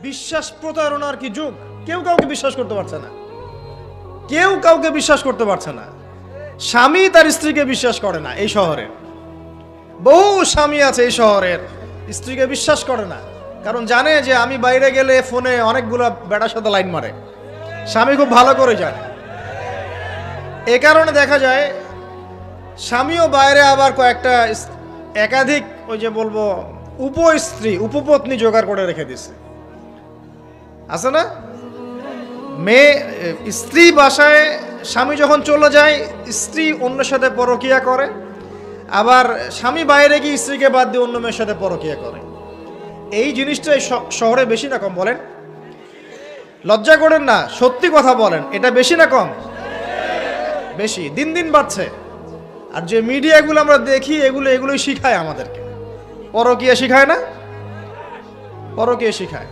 বিশ্বাস প্রতারণার কি যুগ। কেউ কাউকে বিশ্বাস করতে পারছে না, কেউ কাউকে বিশ্বাস করতে পারছে না। স্বামী তার স্ত্রীকে বিশ্বাস করে না। এই শহরে বহু স্বামী আছে এই শহরের, স্ত্রীকে বিশ্বাস করে না, কারণ জানে যে আমি বাইরে গেলে ফোনে অনেকগুলো বেটার সাথে লাইন মারে। স্বামী খুব ভালো করে জানে। এ কারণে দেখা যায় স্বামীও বাইরে আবার কয়েকটা একাধিক ওই যে বলবো উপস্ত্রী উপপত্নী জোগাড় করে রেখে দিছে, আছে না? মেয়ে স্ত্রী বাসায় স্বামী যখন চলে যায়, স্ত্রী অন্যের সাথে পরকিয়া করে, আবার স্বামী বাইরে গিয়ে স্ত্রীকে বাদ দিয়ে অন্য মেয়ের সাথে পরকিয়া করে। এই জিনিসটাই শহরে বেশি না কম বলেন? লজ্জা করেন না, সত্যি কথা বলেন, এটা বেশি না কম? বেশি, দিন দিন বাড়ছে। আর যে মিডিয়াগুলো আমরা দেখি এগুলোই শিখায় আমাদেরকে, পরকীয়া শিখায় না? পরকীয়া শিখায়।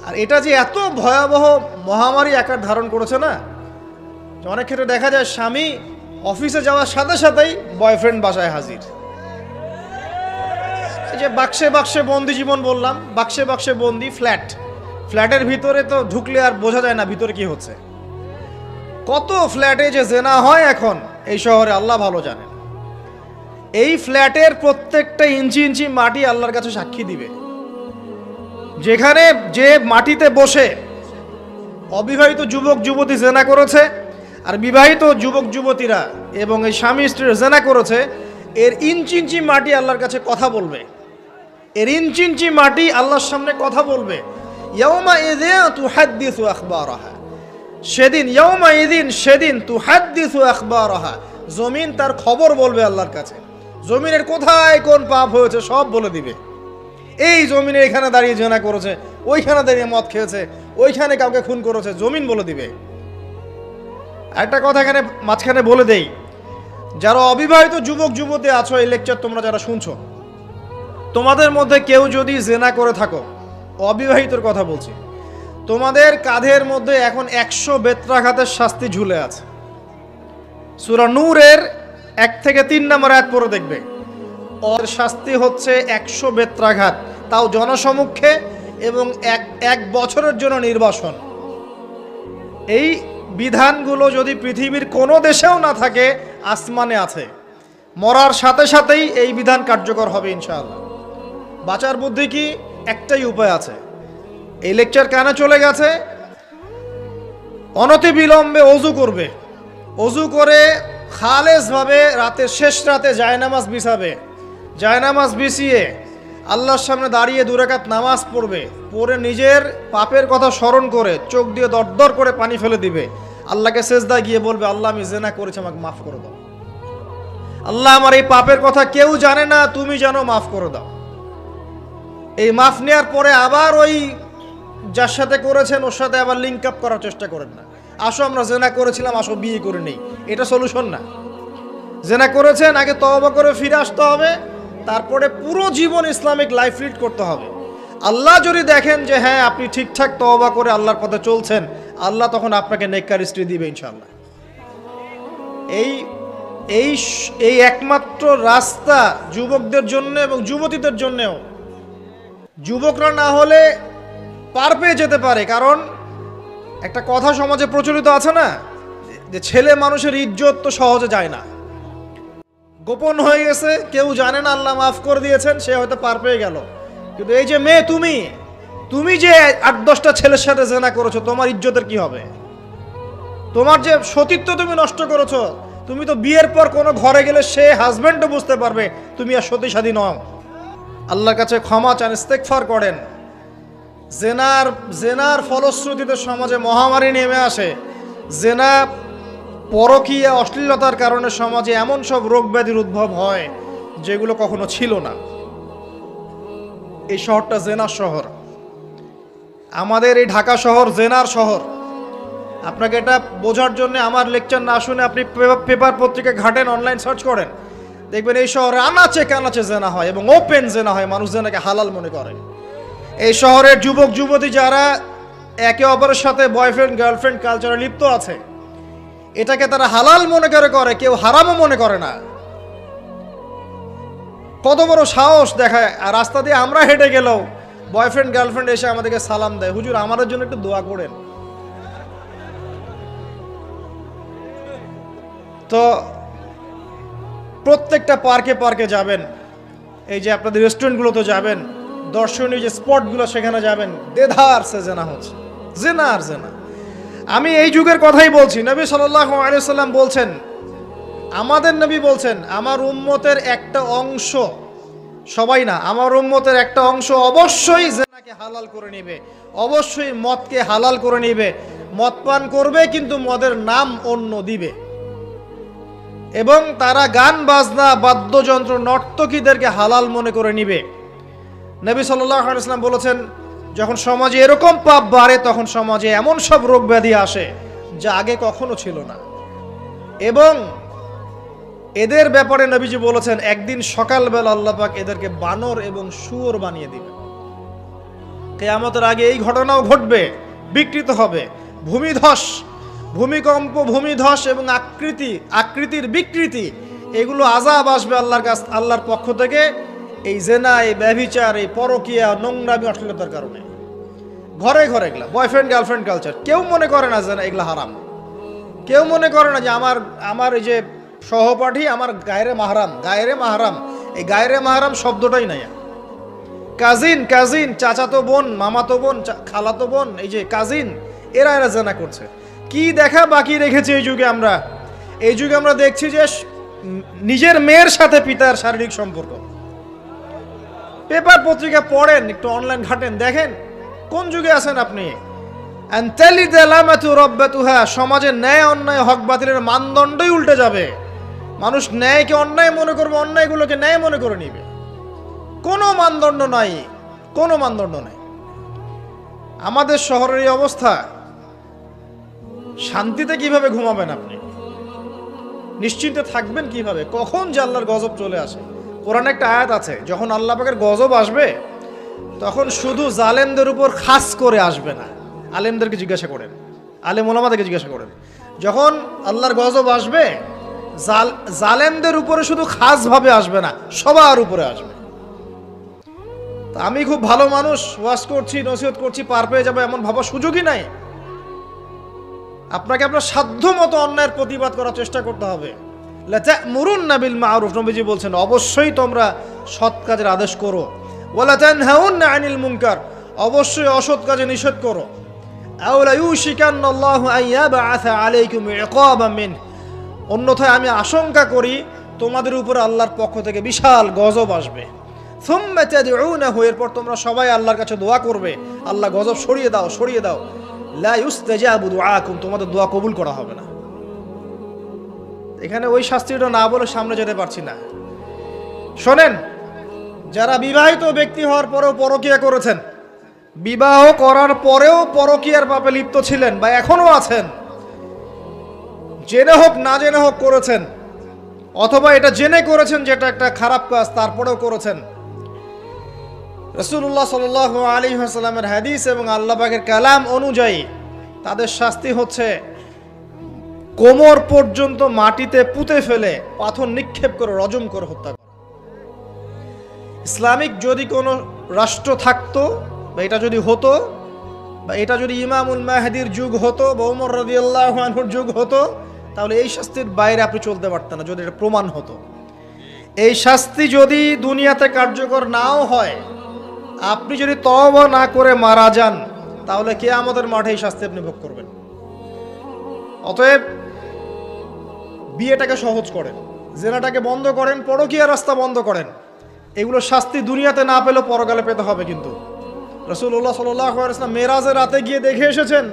আর এটা যে এত ভয়াবহ মহামারী আকার ধারণ করেছে না, অনেক ক্ষেত্রে দেখা যায় স্বামী অফিসে যাওয়ার সাথে সাথেই বয়ফ্রেন্ড বাসায় হাজির। এই যে বাক্সে বাক্সে বন্দি জীবন বললাম, বাক্সে বাক্সে বন্দি ফ্ল্যাটের ভিতরে তো ঢুকলে আর বোঝা যায় না ভিতরে কি হচ্ছে। কত ফ্ল্যাটে যে জেনা হয় এখন এই শহরে আল্লাহ ভালো জানেন। এই ফ্ল্যাটের প্রত্যেকটা ইঞ্চি ইঞ্চি মাটি আল্লাহর কাছে সাক্ষী দিবে। যেখানে যে মাটিতে বসে অবিবাহিত যুবক যুবতী জেনা করেছে আর বিবাহিত যুবক যুবতীরা এবং এই স্বামী স্ত্রীর জেনা করেছে, এর ইঞ্চি ইঞ্চি মাটি আল্লাহর কাছে কথা বলবে। এর ইঞ্চি ইঞ্চি মাটি আল্লাহর সামনে কথা বলবে। ইয়াউমা ইযিন তুহাদ্দিসু আখবারাহা, সেদিন ইয়াউমা ইযিন, সেদিন তুহাদ্দিসু আখবারাহা, জমিন তার খবর বলবে আল্লাহর কাছে। জমিনের কোথায় কোন পাপ হয়েছে সব বলে দিবে। এই জমিনে এখানে দাঁড়িয়ে জেনা করেছে, ওইখানে দাঁড়িয়ে মদ খেয়েছে, ওইখানে কাউকে খুন করেছে, জমিন বলে দিবে। একটা কথা এখানে মাঝখানে বলে দেই, যারা অবিবাহিত যুবক যুবতী আছো, এই লেকচার তোমরা যারা শুনছো, তোমাদের মধ্যে কেউ যদি জেনা করে থাকো, অবিবাহিতর কথা বলছি, তোমাদের কাঁধের মধ্যে এখন 100 বেত্রাঘাতের শাস্তি ঝুলে আছে। সূরা নূরের 1 থেকে 3 নম্বর আয়াত পড়ে দেখবে, ওর শাস্তি হচ্ছে 100 বেত্রাঘাত, তাও জনসমক্ষে, এবং এক বছরের জন্য নির্বাসন। এই বিধানগুলো যদি পৃথিবীর কোনো দেশেও না থাকে, আসমানে আছে। মরার সাথে সাথেই এই বিধান কার্যকর হবে ইনশাআল্লাহ। বাঁচার বুদ্ধি কি? একটাই উপায় আছে। এই লেকচার কেন চলে গেছে? অনতি বিলম্বে অজু করবে, অজু করে খালেসভাবে রাতের শেষ রাতে জায়নামাজ বিছাবে, জায়নামাজ বিছিয়ে আল্লাহর সামনে দাঁড়িয়ে 2 রাকাত নামাজ পড়বে, পড়ে নিজের পাপের কথা স্মরণ করে চোখ দিয়ে দরদর করে পানি ফেলে দিবে, আল্লাহকে সেজদায় গিয়ে বলবে, আল্লাহ আমি জেনা করেছি, আমাকে মাফ করে দাও। আল্লাহ আমার এই পাপের কথা কেউ জানে না, তুমি জানো, মাফ করে দাও। এই মাফ নেওয়ার পরে আবার ওই যার সাথে করেছেন ওর সাথে আবার লিঙ্ক আপ করার চেষ্টা করেন না। আসো আমরা জেনা করেছিলাম, আসো বিয়ে করে নেই, এটা সলিউশন না। জেনা করেছেন, আগে তওবা করে ফিরে আসতে হবে, তারপরে পুরো জীবন ইসলামিক লাইফ লিড করতে হবে। আল্লাহ যদি দেখেন যে হ্যাঁ আপনি ঠিকঠাক তওবা করে আল্লাহর পথে চলছেন, আল্লাহ তখন আপনাকে নেককার স্ত্রী দিবে ইনশাআল্লাহ। এই একমাত্র রাস্তা যুবকদের জন্য এবং যুবতীদের জন্যও। যুবকরা না হলে পার পেয়ে যেতে পারে, কারণ একটা কথা সমাজে প্রচলিত আছে না, যে ছেলে মানুষের ইজ্জত তো সহজে যায় না, গোপন হয়ে গেছে, কেউ জানে না, আল্লাহ মাফ করে দিয়েছেন, সে হয়তো পার পেয়ে গেল। কিন্তু এই যে মেয়ে, তুমি যে 8-10টা ছেলের সাথে জেনা করেছো, তোমার ইজ্জতের কি হবে? তোমার যে সতীত্ব তুমি নষ্ট করেছো, তুমি তো বিয়ের পর কোনো ঘরে গেলে সে হাজবেন্ডও বুঝতে পারবে তুমি আর সতীসাধী নও। আল্লাহর কাছে ক্ষমা চান, ইস্তেগফার করেন। জেনার ফলশ্রুতিতে সমাজে মহামারী নেমে আসে। জেনা, পরকীয়া, অশ্লীলতার কারণে সমাজে এমন সব রোগ ব্যাধির উদ্ভব হয় যেগুলো কখনো ছিল না। এই শহরটা জেনার শহর, আমাদের এই ঢাকা শহর জেনার শহর। আপনাকে এটা বোঝার জন্য আমার লেকচার না শুনে আপনি পেপার পত্রিকা ঘাটেন, অনলাইন সার্চ করেন, দেখবেন এই শহরে আনাচে কানাচে জেনা হয় এবং ওপেন জেনা হয়, মানুষ জেনাকে হালাল মনে করে। এই শহরের যুবক যুবতী যারা একে অপরের সাথে বয়ফ্রেন্ড গার্লফ্রেন্ড কালচারে লিপ্ত আছে, এটাকে তারা হালাল মনে করে, কেউ হারামও মনে করে না। কত বড় সাহস দেখায়। আর রাস্তা দিয়ে আমরা হেঁটে গেলেও বয়ফ্রেন্ড গার্লফ্রেন্ড এসে আমাদেরকে সালাম দেয়, হুজুর আমাদের জন্য একটু দোয়া করেন। তো প্রত্যেকটা পার্কে পার্কে যাবেন, এই যে আপনাদের রেস্টুরেন্টগুলোতে যাবেন, দর্শনীয় যে স্পটগুলো সেখানে যাবেন, দেধার সে জেনা হচ্ছে, জেনা আর জেনা। আমি এই যুগের কথাই বলছি। নবী সাল্লাল্লাহু আলাইহি সাল্লাম বলছেন, আমাদের নবী বলছেন, আমার উম্মতের একটা অংশ, সবাই না, আমার উম্মতের একটা অংশ অবশ্যই জেনাকে হালাল করে নেবে, অবশ্যই মদকে হালাল করে নেবে, মদ পান করবে কিন্তু মদের নাম অন্য দিবে, এবং তারা গান বাজনা বাদ্যযন্ত্র নর্তকীদেরকে হালাল মনে করে নিবে। নবী সাল্লাল্লাহু আলাইহি ওয়াসাল্লাম বলেছেন, যখন সমাজে এরকম পাপ বাড়ে তখন সমাজে এমন সব রোগ ব্যাধি আসে যা আগে কখনো ছিল না। এবং এদের ব্যাপারে নবীজি বলেছেন, একদিন সকালবেলা আল্লাহ পাক এদেরকে বানর এবং শুয়োর বানিয়ে দিবে। কিয়ামতের আগে এই ঘটনাও ঘটবে, বিকৃত হবে, ভূমিধস, ভূমিকম্প, ভূমিধস এবং আকৃতির বিকৃতি, এগুলো আযাব আসবে আল্লাহর কাছ, আল্লাহর পক্ষ থেকে, এই জেনা, এই ব্যভিচার, এই পরকীয়া, নোংরামি, অশ্লীলতার কারণে। ঘরে ঘরে এগুলা বয়ফ্রেন্ড গার্লফ্রেন্ড কালচার, কেউ মনে করে না যে এগুলা হারাম, কেউ মনে করে না যে আমার এই যে সহপাঠী আমার গায়রে মাহরাম, গায়রে মাহরাম, এই গায়রে মাহরাম শব্দটাই নাই। কাজিন, চাচাতো বোন, মামাতো বোন, খালাতো বোন, এই যে কাজিন, এরা জেনা করছে। কি দেখা বাকি রেখেছি এই যুগে আমরা? এই যুগে আমরা দেখছি যে নিজের মেয়ের সাথে পিতার শারীরিক সম্পর্ক। পেপার পত্রিকা পড়েন, একটু অনলাইন ঘাটেন, দেখেন কোন যুগে আছেন আপনি। সমাজের ন্যায় অন্যায় হক বাতিলের মানদণ্ডই উল্টে যাবে। মানুষ ন্যায়কে অন্যায় মনে করবে, অন্যায়গুলোকে ন্যায় মনে করে নিবে। কোনো মানদণ্ড নাই, কোনো মানদণ্ড নাই। আমাদের শহরের এই অবস্থা, শান্তিতে কিভাবে ঘুমাবেন আপনি? নিশ্চিন্তে থাকবেন কিভাবে? কখন যে আল্লাহর গজব চলে আসে। কোরআনে একটা আয়াত আছে, যখন আল্লাহ পাকের গজব আসবে তখন শুধু জালেমদের উপর খাস করে আসবে না। আলেমদেরকে জিজ্ঞাসা করেন, আলেম ওলামাদেরকে জিজ্ঞাসা করেন, যখন আল্লাহর গজব আসবে জালেমদের উপরে শুধু খাস ভাবে আসবে না, সবার উপরে আসবে। আমি খুব ভালো মানুষ, ওয়াজ করছি, নসিহত করছি, পার পেয়ে যাবে এমন ভাবার সুযোগই নাই। আপনাকে আপনার সাধ্য মতো অন্যায়ের প্রতিবাদ করার চেষ্টা করতে হবে। লাতা'মুরুন্না বিল মা'রুফ, নবীজি বলছেন, অবশ্যই তোমরা সৎ কাজের আদেশ করো। ওয়ালা তানহাউন্না আনিল মুনকার, অবশ্যই অসৎ কাজে নিষেধ করো। আও লা ইউশিকান্নাল্লাহু আন ইয়াবআসা আলাইকুম ইকাবাম মিন, অন্যথায় আমি আশঙ্কা করি তোমাদের উপর আল্লাহর পক্ষ থেকে বিশাল গজব আসবে। সুম্মা তাদউনাহু, এরপর তোমরা সবাই আল্লাহর কাছে দোয়া করবে, আল্লাহ গজব সরিয়ে দাও, সরিয়ে দাও। লা ইউস্তাজাবু দুআকুম, তোমাদের দোয়া কবুল করা হবে না। এখানে ওই শাস্তিটা না বলে সামনে যেতে পারছি না। শোনেন, যারা বিবাহিত ব্যক্তি হওয়ার পরেও পরকীয়া করেছেন, বিবাহ করার পরেও পরকীয়ার পাপে লিপ্ত ছিলেন বা এখনো আছেন, জেনে হোক না জেনে হোক করেছেন, অথবা এটা জেনে করেছেন যেটা একটা খারাপ কাজ তারপরেও করেছেন, রাসূলুল্লাহ সাল্লাল্লাহু আলাইহি ওয়াসাল্লামের হাদিস এবং আল্লাহ পাকের কালাম অনুযায়ী তাদের শাস্তি হচ্ছে কোমর পর্যন্ত মাটিতে পুঁতে ফেলে পাথর নিক্ষেপ করে রজম করে হত্যা করা। ইসলামিক যদি কোনো রাষ্ট্র থাকতো, বা এটা যদি হতো, বা এটা যদি ইমামুল মাহদির যুগ হতো বা ওমর রাদিয়াল্লাহু আনহুর যুগ হতো, তাহলে এই শাস্তির বাইরে আপনি চলতে পারতেন না, যদি এটা প্রমাণ হতো। এই শাস্তি যদি দুনিয়াতে কার্যকর নাও হয়, আপনি যদি তওবা না করে মারা যান, তাহলে কিয়ামতের মাঠে এই শাস্তি আপনি ভোগ করবেন। অতএব বিয়েটাকে সহজ করেন, জেনাটাকে বন্ধ করেন, পরকীয়ার রাস্তা বন্ধ করেন। এগুলো শাস্তি দুনিয়াতে না পেলেও পরকালে পেতে হবে। কিন্তু রাসূলুল্লাহ সাল্লাল্লাহু আলাইহি ওয়াসাল্লাম মেরাজের রাতে গিয়ে দেখে এসেছেন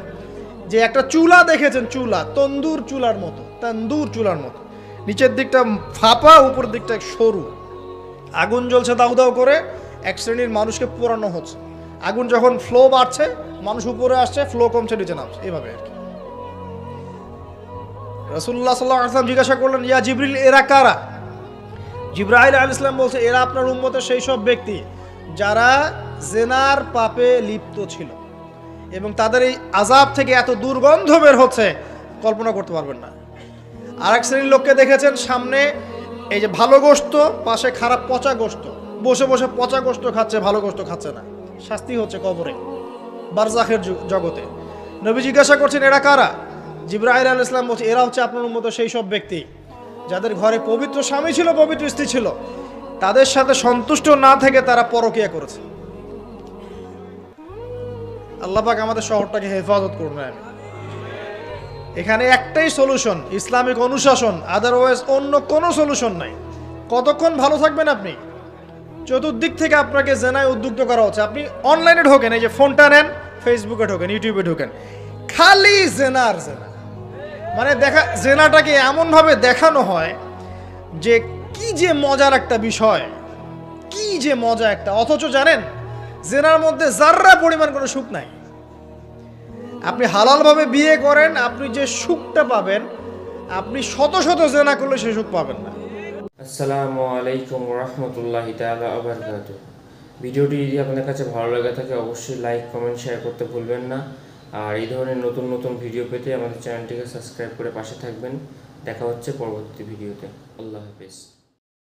যে একটা চুলা দেখেছেন, চুলা, তন্দুর চুলার মতো, নিচের দিকটা ফাঁপা, উপর দিকটা সরু, আগুন জ্বলছে দাউ দাউ করে, এক শ্রেণীর মানুষকে পোড়ানো হচ্ছে। আগুন যখন ফ্লো বাড়ছে, মানুষ উপরে আসছে, ফ্লো কমছে, নিচে নামছে, এইভাবে আর কি। রাসূলুল্লাহ সাল্লাল্লাহু আলাইহি ওয়াসাল্লাম জিজ্ঞাসা করলেন, ইয়া জিবরিল, এরা কারা? জিবরাইল আলাইহিস সালাম বলছে, এরা আপনার উম্মতের সেই সব ব্যক্তি যারা জেনার পাপে লিপ্ত ছিল, এবং তাদের এই আযাব থেকে এত দুর্গন্ধ বের হচ্ছে কল্পনা করতে পারবেন না। আর এক শ্রেণীর লোককে দেখেছেন, সামনে এই যে ভালো গোশত, পাশে খারাপ পচা গোশত, বসে বসে পচা গোশত খাচ্ছে, ভালো গোশত খাচ্ছে না, শাস্তি হচ্ছে কবরে, বারজাখের জগতে। নবী জিজ্ঞাসা করছেন এরা কারা? জিবরাইল আলাইহিস সালাম বলছে এরা হচ্ছে আপনার উম্মত সেই সব ব্যক্তি যাদের ঘরে পবিত্র স্বামী ছিল, পবিত্র স্ত্রী ছিল, তাদের সাথে সন্তুষ্ট না থেকে তারা পরকীয়া করেছে। আল্লাহ পাক আমাদের শহরটাকে হেফাজত করুন। এখানে একটাই সলিউশন, ইসলামিক অনুশাসন, আদারওয়াইজ অন্য কোনো সলিউশন নাই। কতক্ষণ ভালো থাকবেন আপনি? চতুর্দিক থেকে আপনাকে জেনায় উদ্যুক্ত করা হচ্ছে। আপনি অনলাইনে ঢোকেন, এই যে ফোনটা নেন, ফেসবুকে ঢোকেন, ইউটিউবে ঢোকেন, খালি জেনা আর জেনা। মানে জেনাটাকে এমনভাবে দেখানো হয় যে কি যে মজার একটা বিষয়, কি যে মজা একটা, অথচ জানেন জেনার মধ্যে যার্রা পরিমাণ কোনো সুখ নাই। আপনি হালালভাবে বিয়ে করেন, আপনি যে সুখটা পাবেন, আপনি শত শত জেনা করলে সে সুখ পাবেন না। আসসালামু আলাইকুম রহমতুল্লাহি তাআলা ওয়া বারাকাতুহু। ভিডিওটি যদি আপনাদের কাছে ভালো লাগে থাকে অবশ্যই লাইক, কমেন্ট, শেয়ার করতে ভুলবেন না। আর এই ধরনের নতুন নতুন ভিডিও পেতে আমাদের চ্যানেলটিকে সাবস্ক্রাইব করে পাশে থাকবেন। দেখা হচ্ছে পরবর্তী ভিডিওতে। আল্লাহ হাফেজ।